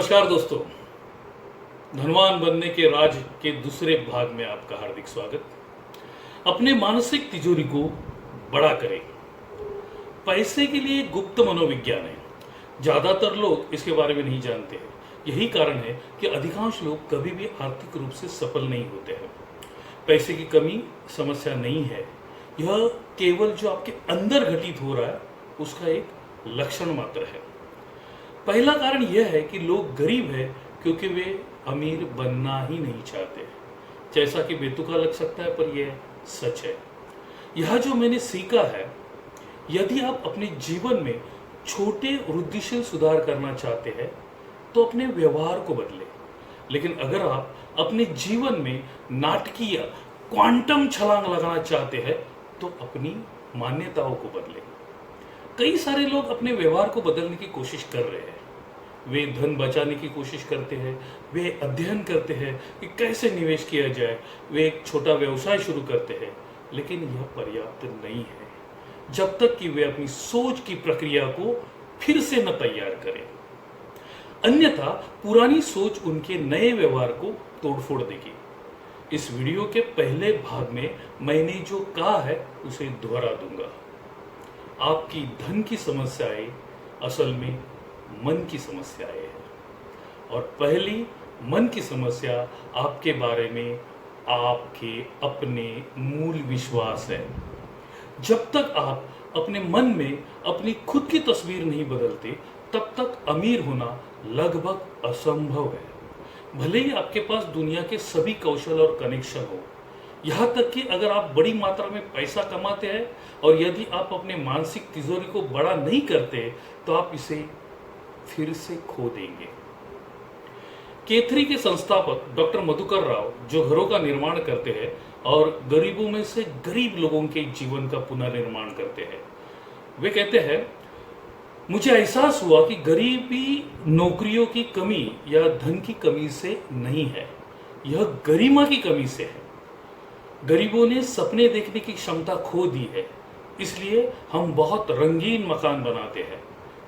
नमस्कार दोस्तों, धनवान बनने के राज के दूसरे भाग में आपका हार्दिक स्वागत। अपने मानसिक तिजोरी को बड़ा करें। पैसे के लिए गुप्त मनोविज्ञान है। ज्यादातर लोग इसके बारे में नहीं जानते हैं। यही कारण है कि अधिकांश लोग कभी भी आर्थिक रूप से सफल नहीं होते हैं। पैसे की कमी समस्या नहीं है, यह केवल जो आपके अंदर घटित हो रहा है उसका एक लक्षण मात्र है। पहला कारण यह है कि लोग गरीब हैं क्योंकि वे अमीर बनना ही नहीं चाहते। जैसा कि बेतुका लग सकता है, पर यह सच है। यह जो मैंने सीखा है, यदि आप अपने जीवन में छोटे वृद्धिशील सुधार करना चाहते हैं तो अपने व्यवहार को बदलें। लेकिन अगर आप अपने जीवन में नाटकीय क्वांटम छलांग लगाना चाहते हैं तो अपनी मान्यताओं को बदलें। कई सारे लोग अपने व्यवहार को बदलने की कोशिश कर रहे हैं। वे धन बचाने की कोशिश करते हैं, वे अध्ययन करते हैं कि कैसे निवेश किया जाए, वे एक छोटा व्यवसाय शुरू करते हैं, लेकिन यह पर्याप्त नहीं है जब तक कि वे अपनी सोच की प्रक्रिया को फिर से न तैयार करें। अन्यथा पुरानी सोच उनके नए व्यवहार को तोड़फोड़ देगी। इस वीडियो के पहले भाग में मैंने जो कहा है उसे दोहरा दूंगा। आपकी धन की समस्याएं असल में मन की समस्याएं हैं, और पहली मन की समस्या आपके बारे में आपके अपने मूल विश्वास है। जब तक आप अपने मन में अपनी खुद की तस्वीर नहीं बदलते, तब तक अमीर होना लगभग असंभव है। भले ही आपके पास दुनिया के सभी कौशल और कनेक्शन हो, यहाँ तक कि अगर आप बड़ी मात्रा में पैसा कमाते हैं और यदि आप अपने मानसिक तिजोरी को बड़ा नहीं करते तो आप इसे फिर से खो देंगे। K3 के संस्थापक डॉक्टर मधुकर राव, जो घरों का निर्माण करते हैं और गरीबों में से गरीब लोगों के जीवन का पुनर्निर्माण करते हैं, वे कहते हैं, मुझे एहसास हुआ कि गरीबी नौकरियों की कमी या धन की कमी से नहीं है, यह गरिमा की कमी से है। गरीबों ने सपने देखने की क्षमता खो दी है, इसलिए हम बहुत रंगीन मकान बनाते हैं।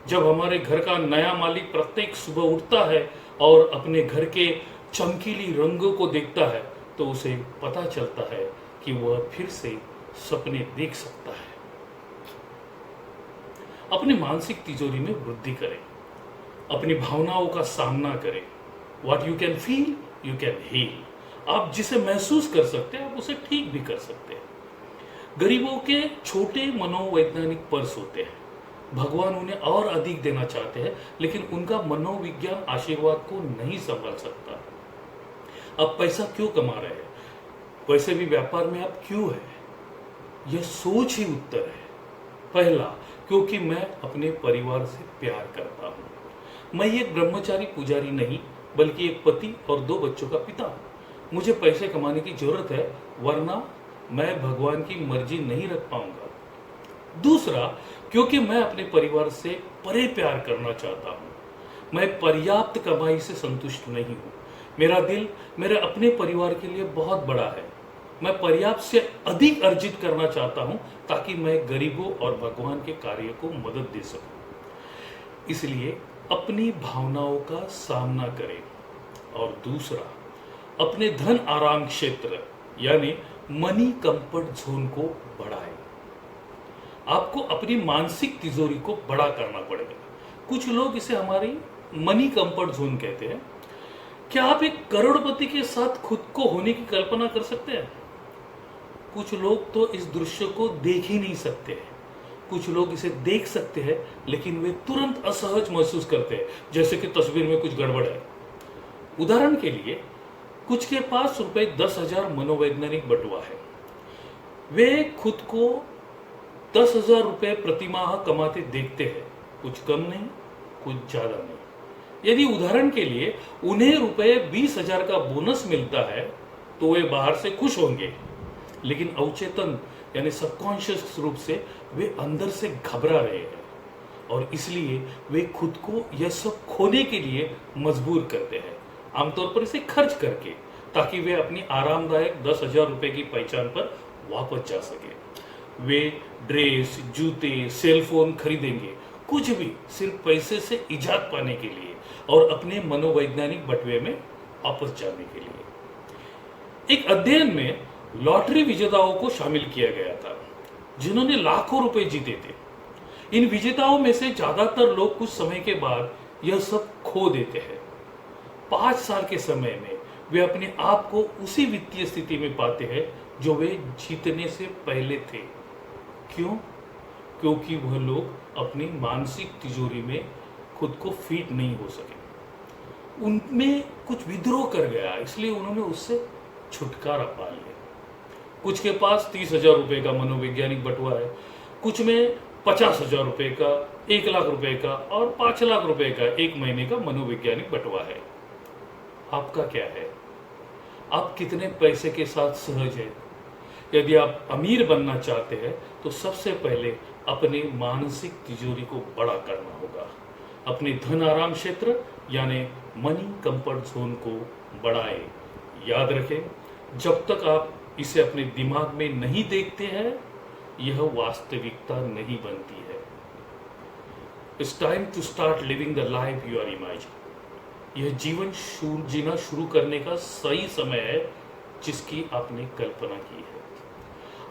जब हमारे घर का नया मालिक प्रत्येक सुबह उठता है और अपने घर के चमकीली रंगों को देखता है तो उसे पता चलता है कि वह फिर से सपने देख सकता है। अपने मानसिक तिजोरी में वृद्धि करें, अपनी भावनाओं का सामना करें। What you can feel, you can heal। आप जिसे महसूस कर सकते हैं आप उसे ठीक भी कर सकते हैं। गरीबों के छोटे मनोवैज्ञानिक पर्स होते हैं। भगवान उन्हें और अधिक देना चाहते हैं, लेकिन उनका मनोविज्ञान आशीर्वाद को नहीं संभाल सकता। आप पैसा क्यों कमा रहे हैं, वैसे भी व्यापार में आप क्यों है, यह सोच ही उत्तर है। पहला, क्योंकि मैं अपने परिवार से प्यार करता हूं। मैं एक ब्रह्मचारी पुजारी नहीं, बल्कि एक पति और 2 बच्चों का पिता हूं। मुझे पैसे कमाने की जरूरत है, वरना मैं भगवान की मर्जी नहीं रख पाऊंगा। दूसरा, क्योंकि मैं अपने परिवार से परे प्यार करना चाहता हूं। मैं पर्याप्त कमाई से संतुष्ट नहीं हूं। मेरा दिल मेरे अपने परिवार के लिए बहुत बड़ा है। मैं पर्याप्त से अधिक अर्जित करना चाहता हूं ताकि मैं गरीबों और भगवान के कार्य को मदद दे सकूं। इसलिए अपनी भावनाओं का सामना करें। और दूसरा, अपने धन आराम क्षेत्र यानी मनी कंफर्ट जोन को बढ़ाएं। आपको अपनी मानसिक तिजोरी को बड़ा करना पड़ेगा। कुछ लोग इसे हमारी मनी कंफर्ट जोन कहते हैं। क्या आप एक करोड़पति के साथ खुद को होने की कल्पना कर सकते हैं? कुछ लोग तो इस दृश्य को देख ही नहीं सकते हैं। कुछ लोग इसे देख सकते हैं, लेकिन वे तुरंत असहज महसूस करते हैं, जैसे कि तस्वीर में कुछ गड़बड़ है। उदाहरण के लिए, कुछ के पास रुपए 10,000 मनोवैज्ञानिक बटुआ है। वे खुद को 10,000 रुपए प्रतिमाह कमाते देखते हैं, कुछ कम नहीं, कुछ ज्यादा नहीं। यदि उदाहरण के लिए उन्हें रुपए 20,000 का बोनस मिलता है तो वे बाहर से खुश होंगे, लेकिन अवचेतन यानी सबकॉन्शियस रूप से वे अंदर से घबरा रहे हैं, और इसलिए वे खुद को यह सब खोने के लिए मजबूर करते हैं, आमतौर पर इसे खर्च करके, ताकि वे अपनी आरामदायक 10,000 रुपए की पहचान पर वापस जा सके। वे ड्रेस, जूते, सेलफोन खरीदेंगे, कुछ भी सिर्फ पैसे से इजाद पाने के लिए। और अपने मनोवैज्ञानिक बटवे में वापस जाने के लिए। एक अध्ययन में लॉटरी विजेताओं को शामिल किया गया था जिन्होंने लाखों रुपए जीते थे। इन विजेताओं में से ज्यादातर लोग कुछ समय के बाद यह सब खो देते हैं। 5 साल के समय में वे अपने आप को उसी वित्तीय स्थिति में पाते हैं जो वे जीतने से पहले थे। क्यों? क्योंकि वह लोग अपनी मानसिक तिजोरी में खुद को फिट नहीं हो सके। उनमें कुछ विद्रोह कर गया, इसलिए उन्होंने उससे छुटकारा पा लिया। कुछ के पास 30,000 रुपए का मनोवैज्ञानिक बटुआ है, कुछ में 50,000 रुपए का, 1 लाख रुपए का और 5 लाख रुपए का 1 महीने का मनोवैज्ञानिक बटुआ है। आपका क्या है? आप कितने पैसे के साथ सहज है? यदि आप अमीर बनना चाहते हैं तो सबसे पहले अपने मानसिक तिजोरी को बड़ा करना होगा। अपने धन आराम क्षेत्र यानी मनी कंफर्ट जोन को बढ़ाएं। याद रखें, जब तक आप इसे अपने दिमाग में नहीं देखते हैं यह वास्तविकता नहीं बनती है। It's time to start living the life you are imagine. यह जीवन जीना शुरू करने का सही समय है जिसकी आपने कल्पना की है।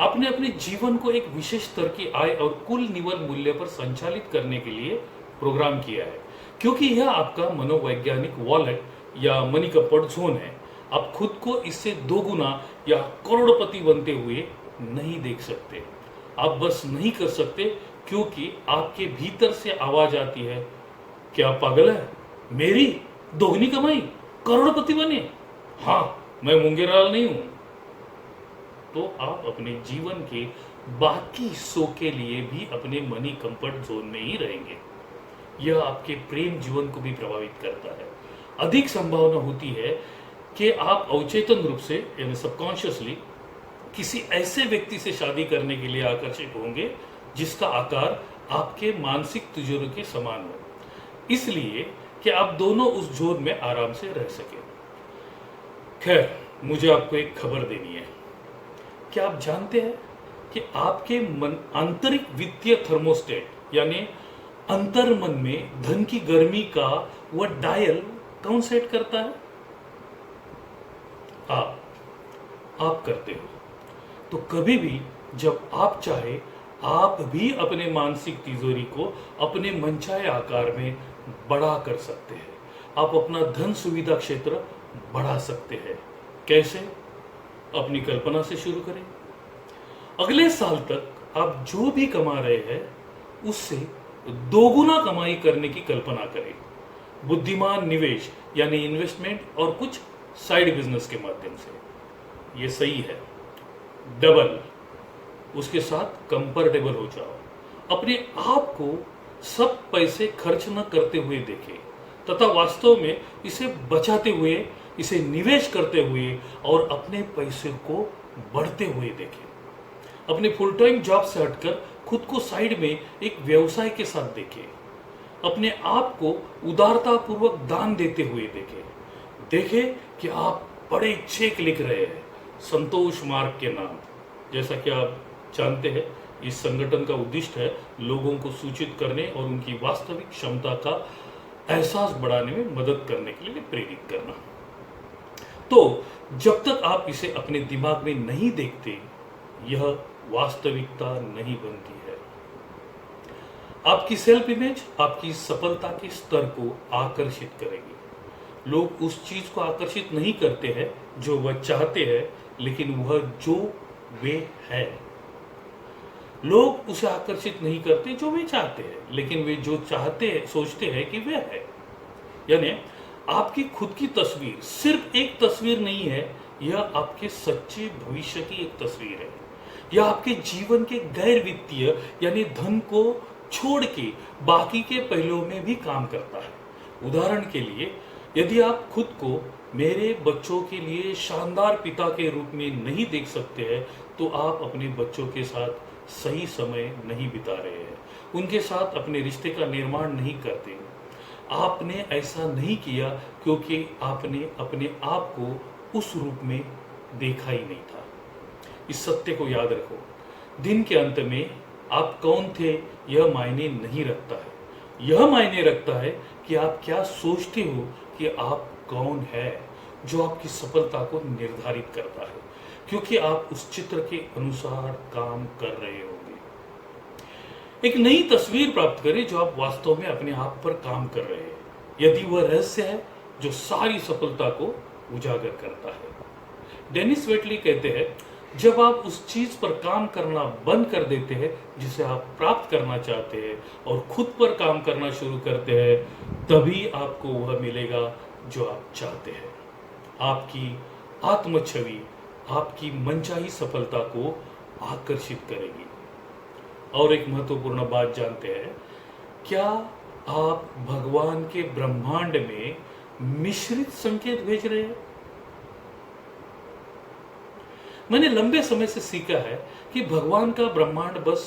आपने अपने जीवन को एक विशेष स्तर की आय और कुल निवल मूल्य पर संचालित करने के लिए प्रोग्राम किया है, क्योंकि यह आपका मनोवैज्ञानिक वॉलेट या मनी कंफर्ट जोन है। आप खुद को इससे 2 गुना या करोड़पति बनते हुए नहीं देख सकते। आप बस नहीं कर सकते क्योंकि आपके भीतर से आवाज आती है, क्या पागल है? मेरी दोगुनी कमाई, करोड़पति बने? हाँ, मैं मुंगेराल नहीं हूं। तो आप अपने जीवन के बाकी हिस्सों के लिए भी अपने मनी कंफर्ट जोन में ही रहेंगे। यह आपके प्रेम जीवन को भी प्रभावित करता है। अधिक संभावना होती है कि आप अवचेतन रूप से यानी सबकॉन्शियसली किसी ऐसे व्यक्ति से शादी करने के लिए आकर्षित होंगे जिसका आकार आपके मानसिक तिजोरी के समान हो, इसलिए कि आप दोनों उस जोन में आराम से रह सके। खैर, मुझे आपको एक खबर देनी है। क्या आप जानते हैं कि आपके मन आंतरिक वित्तीय थर्मोस्टेट यानी अंतर्मन में धन की गर्मी का वह डायल कौन सेट करता है? आप करते हो। तो कभी भी जब आप चाहे आप भी अपने मानसिक तिजोरी को अपने मनचाहे आकार में बड़ा कर सकते हैं। आप अपना धन सुविधा क्षेत्र बढ़ा सकते हैं। कैसे? अपनी कल्पना से शुरू करें। अगले साल तक आप जो भी कमा रहे हैं उससे 2 गुना कमाई करने की कल्पना करें। बुद्धिमान निवेश यानी इन्वेस्टमेंट और कुछ साइड बिजनेस के माध्यम से। ये सही है। डबल, उसके साथ कंफर्टेबल हो जाओ। अपने आप को सब पैसे खर्च न करते हुए देखें तथा वास्तव में इसे बचाते हुए, इसे निवेश करते हुए और अपने पैसे को बढ़ते हुए देखें। अपने फुल टाइम जॉब से हटकर खुद को साइड में एक व्यवसाय के साथ देखें। अपने आप को उदारतापूर्वक दान देते हुए देखें कि आप बड़े चेक लिख रहे हैं संतोष मार्ग के नाम। जैसा कि आप जानते हैं, इस संगठन का उद्देश्य है लोगों को सूचित करने और उनकी वास्तविक क्षमता का एहसास बढ़ाने में मदद करने के लिए प्रेरित करना। तो जब तक आप इसे अपने दिमाग में नहीं देखते यह वास्तविकता नहीं बनती है। आपकी सेल्फ इमेज आपकी सफलता के स्तर को आकर्षित करेगी। लोग उस चीज को आकर्षित नहीं करते हैं जो वह चाहते हैं, लेकिन वह जो वे है। लोग उसे आकर्षित नहीं करते जो वे चाहते हैं, लेकिन वे जो चाहते हैं सोचते हैं कि वे है। यानी आपकी खुद की तस्वीर सिर्फ एक तस्वीर नहीं है, यह आपके सच्चे भविष्य की एक तस्वीर है। यह आपके जीवन के गैर वित्तीय यानी धन को छोड़ के बाकी के पहलुओं में भी काम करता है। उदाहरण के लिए, यदि आप खुद को मेरे बच्चों के लिए शानदार पिता के रूप में नहीं देख सकते हैं तो आप अपने बच्चों के साथ सही समय नहीं बिता रहे हैं, उनके साथ अपने रिश्ते का निर्माण नहीं करते। आपने ऐसा नहीं किया क्योंकि आपने अपने आप को उस रूप में देखा ही नहीं था। इस सत्य को याद रखो, दिन के अंत में आप कौन थे यह मायने नहीं रखता है, यह मायने रखता है कि आप क्या सोचते हो कि आप कौन है, जो आपकी सफलता को निर्धारित करता है, क्योंकि आप उस चित्र के अनुसार काम कर रहे होंगे। एक नई तस्वीर प्राप्त करें जो आप वास्तव में अपने आप पर काम कर रहे हैं, यदि वह रहस्य है जो सारी सफलता को उजागर करता है। डेनिस वेटली कहते हैं, जब आप उस चीज पर काम करना बंद कर देते हैं जिसे आप प्राप्त करना चाहते हैं और खुद पर काम करना शुरू करते हैं, तभी आपको वह मिलेगा जो आप चाहते हैं। आपकी आत्म छवि आपकी मनचाही सफलता को आकर्षित करेगी। और एक महत्वपूर्ण बात जानते हैं, क्या आप भगवान के ब्रह्मांड में मिश्रित संकेत भेज रहे हैं? मैंने लंबे समय से सीखा है कि भगवान का ब्रह्मांड बस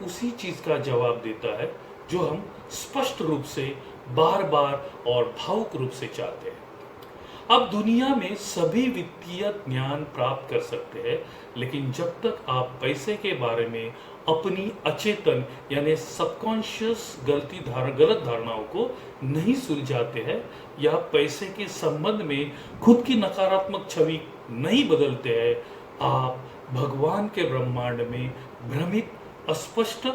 उसी चीज का जवाब देता है जो हम स्पष्ट रूप से बार बार और भावुक रूप से चाहते हैं। आप दुनिया में सभी वित्तीय ज्ञान प्राप्त कर सकते हैं, लेकिन जब तक आप पैसे के बारे में अपनी अचेतन यानी सबकॉन्शियस गलत धारणाओं को नहीं सुलझाते हैं या पैसे के संबंध में खुद की नकारात्मक छवि नहीं बदलते हैं, आप भगवान के ब्रह्मांड में भ्रमित, अस्पष्ट,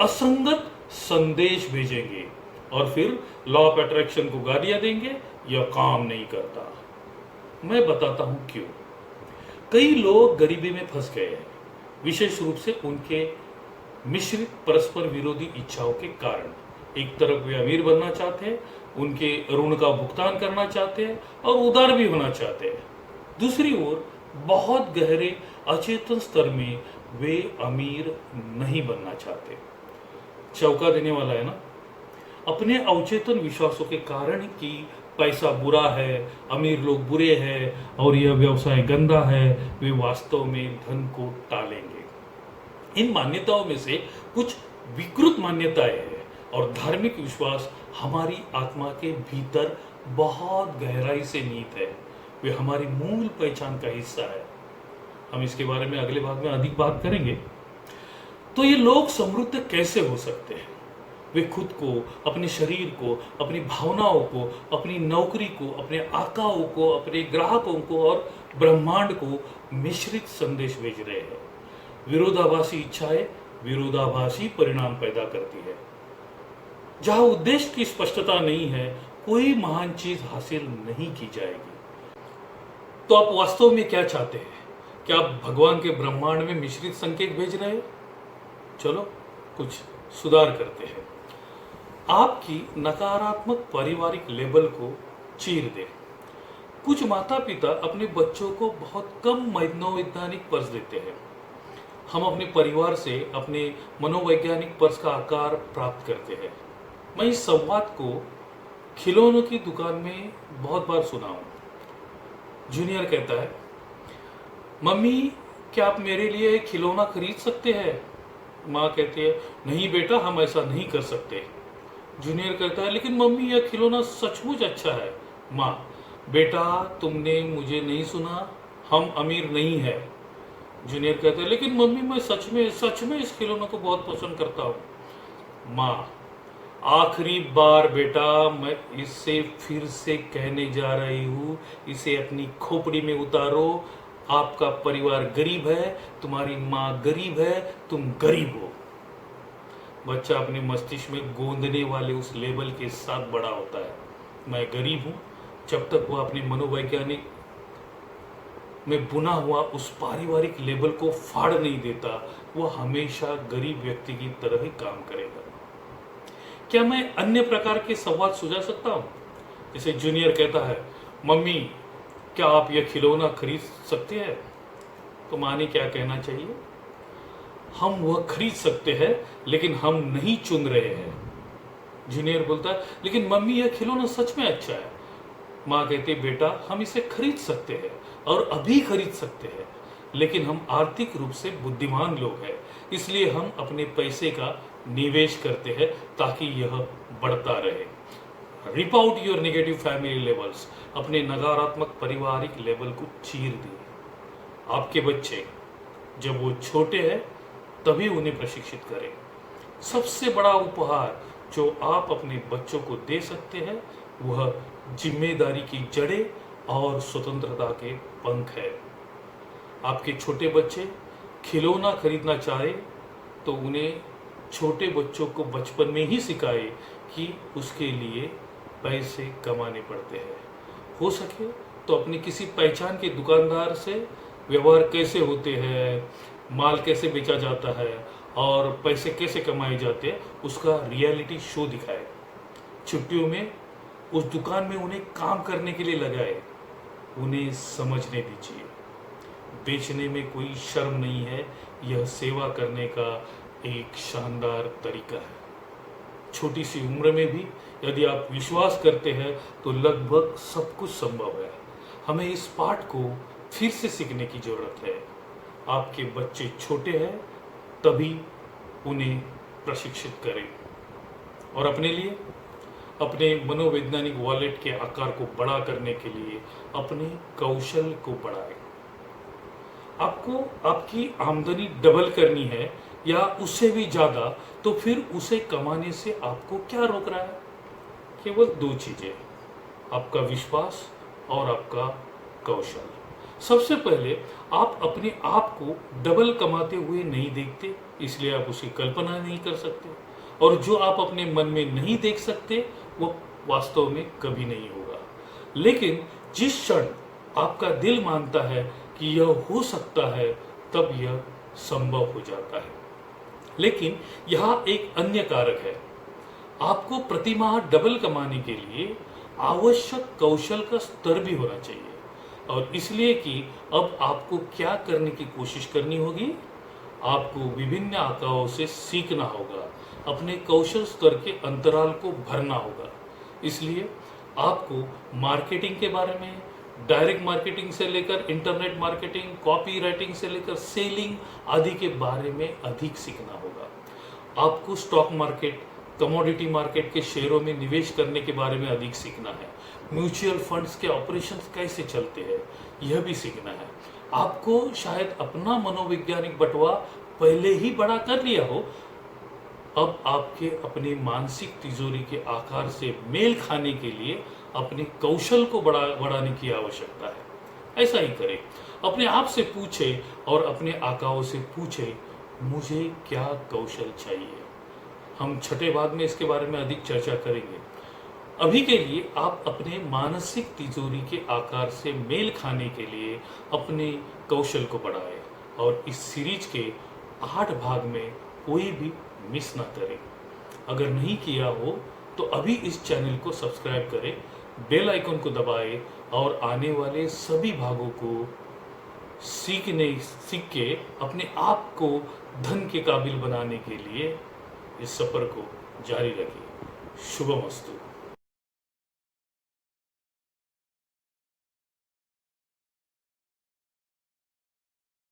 असंगत संदेश भेजेंगे और फिर लॉ ऑफ अट्रैक्शन को गालियां देंगे। यह काम नहीं करता। मैं बताता हूं क्यों। कई लोग गरीबी में फंस गए हैं, विशेष रूप से उनके मिश्रित परस्पर विरोधी इच्छाओं के कारण। एक तरफ वे अमीर बनना चाहते हैं, उनके ऋण का भुगतान करना चाहते हैं और उदार भी होना चाहते हैं। दूसरी ओर बहुत गहरे अचेतन स्तर में वे अमीर नहीं बनना चाहते। चौंका देने वाला है ना। अपने अवचेतन विश्वासों के कारण कि पैसा बुरा है, अमीर लोग बुरे हैं और यह व्यवसाय गंदा है, वे वास्तव में धन को टालेंगे। इन मान्यताओं में से कुछ विकृत मान्यताएं हैं और धार्मिक विश्वास हमारी आत्मा के भीतर बहुत गहराई से नीत है। वे हमारी मूल पहचान का हिस्सा है। हम इसके बारे में अगले भाग में अधिक बात करेंगे। तो ये लोग समृद्ध कैसे हो सकते हैं? वे खुद को, अपने शरीर को, अपनी भावनाओं को, अपनी नौकरी को, अपने आकाओं को, अपने ग्राहकों को और ब्रह्मांड को मिश्रित संदेश भेज रहे हैं। विरोधाभासी इच्छाएं विरोधाभासी परिणाम पैदा करती है। जहां उद्देश्य की स्पष्टता नहीं है, कोई महान चीज हासिल नहीं की जाएगी। तो आप वास्तव में क्या चाहते हैं? क्या आप भगवान के ब्रह्मांड में मिश्रित संकेत भेज रहे हैं? चलो कुछ सुधार करते हैं। आपकी नकारात्मक पारिवारिक लेबल को चीर दें। कुछ माता पिता अपने बच्चों को बहुत कम मनोवैज्ञानिक पर्स देते हैं। हम अपने परिवार से अपने मनोवैज्ञानिक पर्स का आकार प्राप्त करते हैं। मैं इस संवाद को खिलौनों की दुकान में बहुत बार सुना हूं। जूनियर कहता है, मम्मी क्या आप मेरे लिए एक खिलौना खरीद सकते हैं? माँ कहती है, नहीं बेटा, हम ऐसा नहीं कर सकते। जूनियर कहता है, लेकिन मम्मी यह खिलौना सचमुच अच्छा है। माँ, बेटा तुमने मुझे नहीं सुना, हम अमीर नहीं है। जूनियर कहता है, लेकिन मम्मी मैं सच में इस खिलौने को बहुत पसंद करता हूँ। माँ, आखिरी बार बेटा मैं इससे फिर से कहने जा रही हूँ, इसे अपनी खोपड़ी में उतारो। आपका परिवार गरीब है, तुम्हारी माँ गरीब है, तुम गरीब हो। बच्चा अपने मस्तिष्क में गोंदने वाले उस लेबल के साथ बड़ा होता है, मैं गरीब हूं। जब तक वह अपने मनोवैज्ञानिक में बुना हुआ उस पारिवारिक लेबल को फाड़ नहीं देता, वह हमेशा गरीब व्यक्ति की तरह ही काम करेगा। क्या मैं अन्य प्रकार के संवाद सुझा सकता हूं? जैसे जूनियर कहता है, मम्मी क्या आप यह खिलौना खरीद सकते हैं? तो माँ ने क्या कहना चाहिए? हम वह खरीद सकते हैं, लेकिन हम नहीं चुन रहे हैं। जूनियर बोलता है, लेकिन मम्मी यह खिलौना सच में अच्छा है। माँ कहती है, बेटा हम इसे खरीद सकते हैं और अभी खरीद सकते हैं, लेकिन हम आर्थिक रूप से बुद्धिमान लोग हैं, इसलिए हम अपने पैसे का निवेश करते हैं ताकि यह बढ़ता रहे। Rip out your negative family levels. अपने नकारात्मक पारिवारिक लेवल को चीर दिए। आपके बच्चे जब वो छोटे हैं तभी उन्हें प्रशिक्षित करें। सबसे बड़ा उपहार जो आप अपने बच्चों को दे सकते हैं वह जिम्मेदारी की जड़ें और स्वतंत्रता के पंख है। आपके छोटे बच्चे खिलौना खरीदना चाहे तो उन्हें छोटे बच्चों को बचपन में ही सिखाए कि उसके लिए पैसे कमाने पड़ते हैं। हो सके तो अपने किसी पहचान के दुकानदार से व्यवहार कैसे होते हैं, माल कैसे बेचा जाता है और पैसे कैसे कमाए जाते हैं उसका रियलिटी शो दिखाए। छुट्टियों में उस दुकान में उन्हें काम करने के लिए लगाए, उन्हें समझने दीजिए बेचने में कोई शर्म नहीं है, यह सेवा करने का एक शानदार तरीका है। छोटी सी उम्र में भी यदि आप विश्वास करते हैं तो लगभग सब कुछ संभव है। हमें इस पाठ को फिर से सीखने की जरूरत है। आपके बच्चे छोटे हैं तभी उन्हें प्रशिक्षित करें और अपने लिए अपने मनोवैज्ञानिक वॉलेट के आकार को बड़ा करने के लिए अपने कौशल को बढ़ाएं। आपको आपकी आमदनी डबल करनी है या उससे भी ज्यादा, तो फिर उसे कमाने से आपको क्या रोक रहा है? केवल दो चीजें, आपका विश्वास और आपका कौशल। सबसे पहले आप अपने आप को डबल कमाते हुए नहीं देखते, इसलिए आप उसकी कल्पना नहीं कर सकते, और जो आप अपने मन में नहीं देख सकते वो वास्तव में कभी नहीं होगा। लेकिन जिस क्षण आपका दिल मानता है कि यह हो सकता है तब यह संभव हो जाता है। लेकिन यहाँ एक अन्य कारक है, आपको प्रति माह डबल कमाने के लिए आवश्यक कौशल का स्तर भी होना चाहिए, और इसलिए कि अब आपको क्या करने की कोशिश करनी होगी, आपको विभिन्न आकाओं से सीखना होगा, अपने कौशल स्तर के अंतराल को भरना होगा। इसलिए आपको मार्केटिंग के बारे में, डायरेक्ट मार्केटिंग से लेकर इंटरनेट मार्केटिंग, कॉपी राइटिंग से लेकर सेलिंग आदि के बारे में अधिक सीखना होगा। आपको स्टॉक मार्केट, कमोडिटी मार्केट के शेयरों में निवेश करने के बारे में अधिक सीखना है। म्यूचुअल फंड्स के ऑपरेशंस कैसे चलते हैं यह भी सीखना है। आपको शायद अपना मनोवैज्ञानिक बंटवा पहले ही बड़ा कर लिया हो, अब आपके अपने मानसिक तिजोरी के आकार से मेल खाने के लिए अपने कौशल को बढ़ाने की आवश्यकता है। ऐसा ही करें, अपने आप से पूछे और अपने आकाओं से पूछे मुझे क्या कौशल चाहिए। हम छठे भाग में इसके बारे में अधिक चर्चा करेंगे। अभी के लिए आप अपने मानसिक तिजोरी के आकार से मेल खाने के लिए अपने कौशल को बढ़ाएं और इस सीरीज के 8 भाग में कोई भी मिस ना करें। अगर नहीं किया हो तो अभी इस चैनल को सब्सक्राइब करें, बेल आइकन को दबाएं और आने वाले सभी भागों को सीख के अपने आप को धन के काबिल बनाने के लिए इस सफर को जारी रखें। शुभमस्तु।